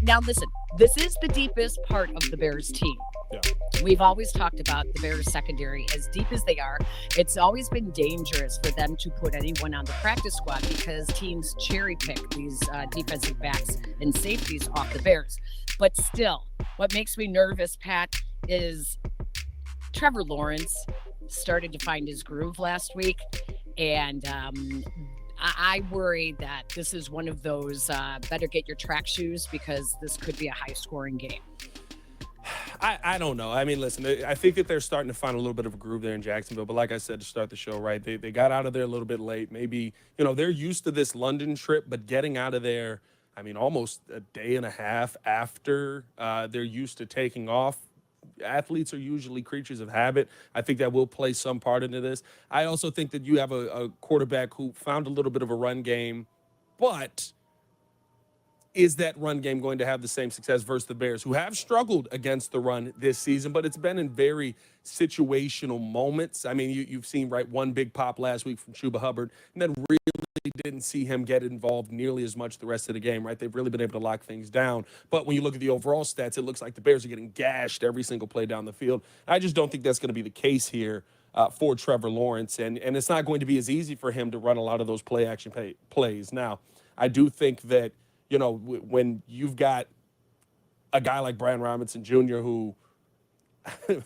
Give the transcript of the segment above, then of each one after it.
Now, listen, this is the deepest part of the Bears team. Yeah. We've always talked about the Bears secondary as deep as they are. It's always been dangerous for them to put anyone on the practice squad because teams cherry pick these defensive backs and safeties off the Bears. But still, what makes me nervous, Pat, is Trevor Lawrence started to find his groove last week. And I worry that this is one of those better get your track shoes because this could be a high scoring game. I don't know. I mean, listen, I think that they're starting to find a little bit of a groove there in Jacksonville. But like I said to start the show, right, they got out of there a little bit late. Maybe, they're used to this London trip, but getting out of there, I mean, almost a day and a half after they're used to taking off. Athletes are usually creatures of habit. I think that will play some part into this. I also think that you have a quarterback who found a little bit of a run game, but is that run game going to have the same success versus the Bears, who have struggled against the run this season, but it's been in very situational moments? I mean, you've seen, right, one big pop last week from Chuba Hubbard, and then really didn't see him get involved nearly as much the rest of the game, right? They've really been able to lock things down. But when you look at the overall stats, it looks like the Bears are getting gashed every single play down the field. I just don't think that's going to be the case here for Trevor Lawrence, and it's not going to be as easy for him to run a lot of those play-action plays. Now, I do think that, when you've got a guy like Brian Robinson Jr., who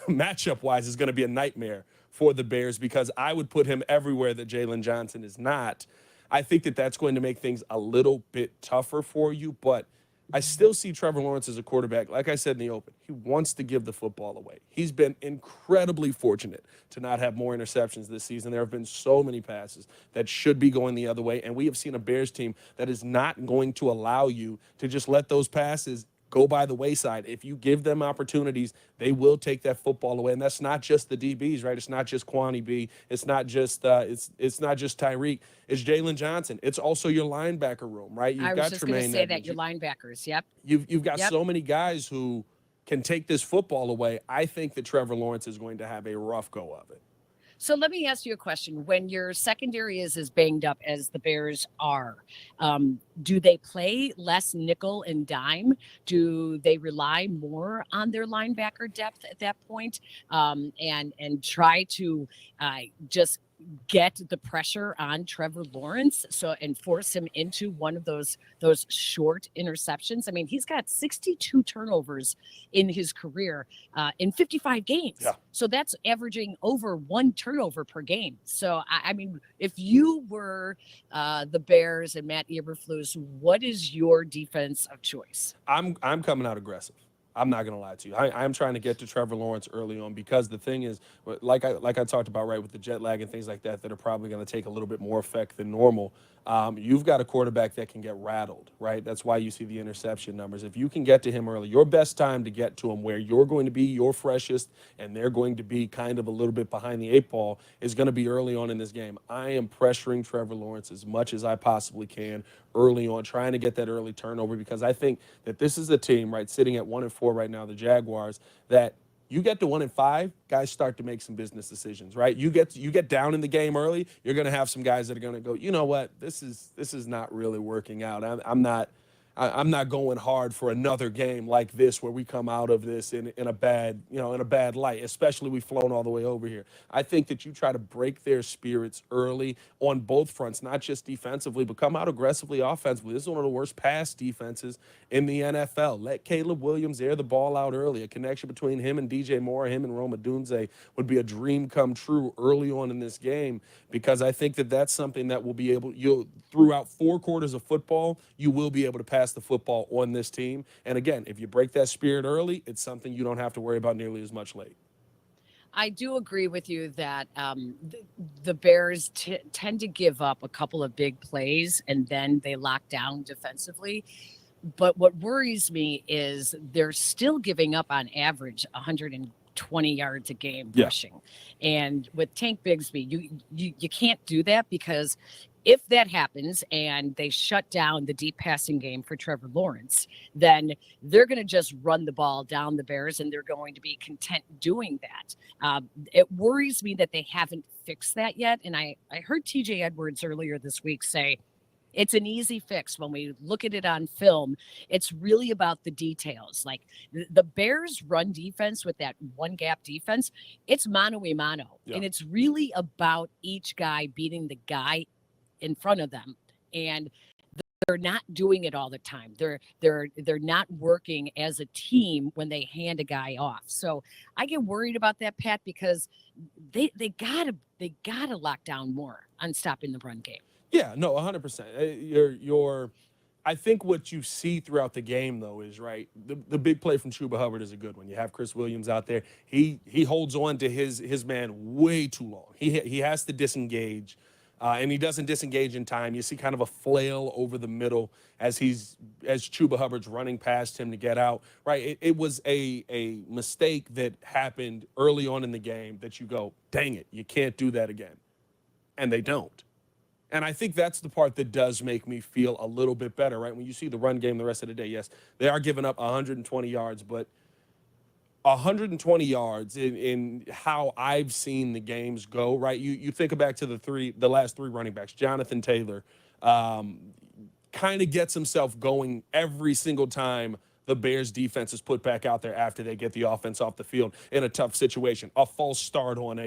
matchup-wise is going to be a nightmare for the Bears because I would put him everywhere that Jalen Johnson is not, I think that that's going to make things a little bit tougher for you. But I still see Trevor Lawrence as a quarterback. Like I said in the open, he wants to give the football away. He's been incredibly fortunate to not have more interceptions this season. There have been so many passes that should be going the other way, and we have seen a Bears team that is not going to allow you to just let those passes go by the wayside. If you give them opportunities, they will take that football away. And that's not just the DBs, right? It's not just Kwani B. It's not just it's not just Tyreek. It's Jalen Johnson. It's also your linebacker room, right? I was just going to say that, your linebackers. Yep. You've got so many guys who can take this football away. I think that Trevor Lawrence is going to have a rough go of it. So let me ask you a question. When your secondary is as banged up as the Bears are, do they play less nickel and dime? Do they rely more on their linebacker depth at that point, and try to just get the pressure on Trevor Lawrence and force him into one of those short interceptions? I mean, he's got 62 turnovers in his career in 55 games. Yeah. So that's averaging over one turnover per game. So, I mean, if you were the Bears and Matt Eberflus, what is your defense of choice? I'm coming out aggressive. I'm not going to lie to you. I'm trying to get to Trevor Lawrence early on because the thing is, like I talked about, right, with the jet lag and things like that are probably going to take a little bit more effect than normal. You've got a quarterback that can get rattled, right? That's why you see the interception numbers. If you can get to him early, your best time to get to him where you're going to be your freshest and they're going to be kind of a little bit behind the eight ball is going to be early on in this game. I am pressuring Trevor Lawrence as much as I possibly can early on, trying to get that early turnover because I think that this is a team, right, sitting at 1-4 right now, the Jaguars, that you get to 1-5, guys start to make some business decisions, right? You get down in the game early, you're going to have some guys that are going to go, you know what, this is not really working out. I'm not going hard for another game like this where we come out of this in a bad light, especially we've flown all the way over here. I think that you try to break their spirits early on both fronts, not just defensively, but come out aggressively offensively. This is one of the worst pass defenses in the NFL. Let Caleb Williams air the ball out early. A connection between him and DJ Moore, him and Rome Odunze would be a dream come true early on in this game because I think that that's something that will be able, throughout 4 quarters of football, you will be able to pass the football on this team. And again, if you break that spirit early, it's something you don't have to worry about nearly as much late. I do agree with you that the Bears tend to give up a couple of big plays and then they lock down defensively. But what worries me is they're still giving up on average 120 yards a game rushing. And with Tank Bigsby, you can't do that because if that happens and they shut down the deep passing game for Trevor Lawrence, then they're going to just run the ball down the Bears and they're going to be content doing that. It worries me that they haven't fixed that yet. And I heard TJ Edwards earlier this week say, It's an easy fix when we look at it on film. It's really about the details. Like the Bears' run defense with that one gap defense, it's mano a mano, Yeah. and it's really about each guy beating the guy in front of them. And they're not doing it all the time. They're not working as a team when they hand a guy off. So I get worried about that, Pat, because they gotta lock down more on stopping the run game. Yeah, no, 100%. You're I think what you see throughout the game, though, is right. The big play from Chuba Hubbard is a good one. You have Chris Williams out there. He holds on to his man way too long. He has to disengage, and he doesn't disengage in time. You see kind of a flail over the middle as Chuba Hubbard's running past him to get out. Right. It was a mistake that happened early on in the game that you go, dang it, you can't do that again, and they don't. And I think that's the part that does make me feel a little bit better, right? When you see the run game the rest of the day, yes, they are giving up 120 yards, but 120 yards in how I've seen the games go, right? You think back to the last three running backs. Jonathan Taylor kind of gets himself going every single time the Bears defense is put back out there after they get the offense off the field in a tough situation. A false start on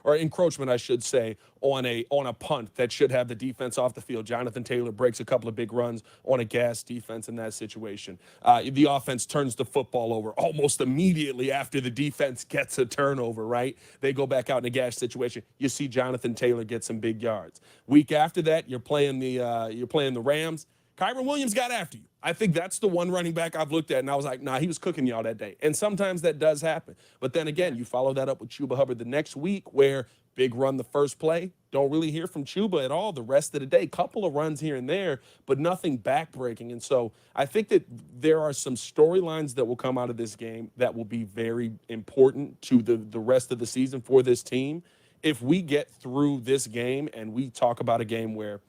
or encroachment, I should say, on a punt that should have the defense off the field. Jonathan Taylor breaks a couple of big runs on a gas defense in that situation. The offense turns the football over almost immediately after the defense gets a turnover, right? They go back out in a gas situation. You see Jonathan Taylor get some big yards. Week after that, you're playing the Rams. Kyron Williams got after you. I think that's the one running back I've looked at, and I was like, nah, he was cooking y'all that day. And sometimes that does happen. But then again, you follow that up with Chuba Hubbard the next week, where big run the first play, don't really hear from Chuba at all the rest of the day. Couple of runs here and there, but nothing backbreaking. And so I think that there are some storylines that will come out of this game that will be very important to the rest of the season for this team. If we get through this game and we talk about a game where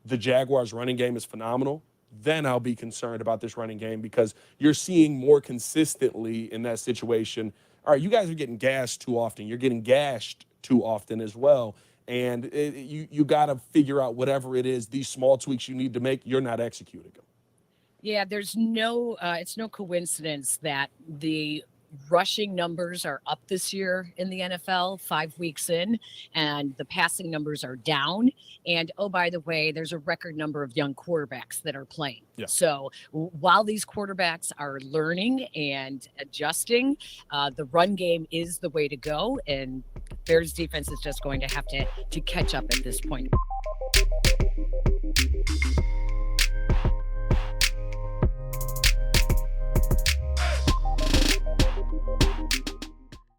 the Jaguars' running game is phenomenal, then I'll be concerned about this running game, because you're seeing more consistently in that situation. All right, you guys are getting gashed too often. You're getting gashed too often as well. And you got to figure out whatever it is, these small tweaks you need to make, you're not executing them. Yeah, it's no coincidence that the rushing numbers are up this year in the NFL 5 weeks in, and the passing numbers are down. And oh, by the way, there's a record number of young quarterbacks that are playing. Yeah. So while these quarterbacks are learning and adjusting, the run game is the way to go, and Bears defense is just going to have to catch up at this point.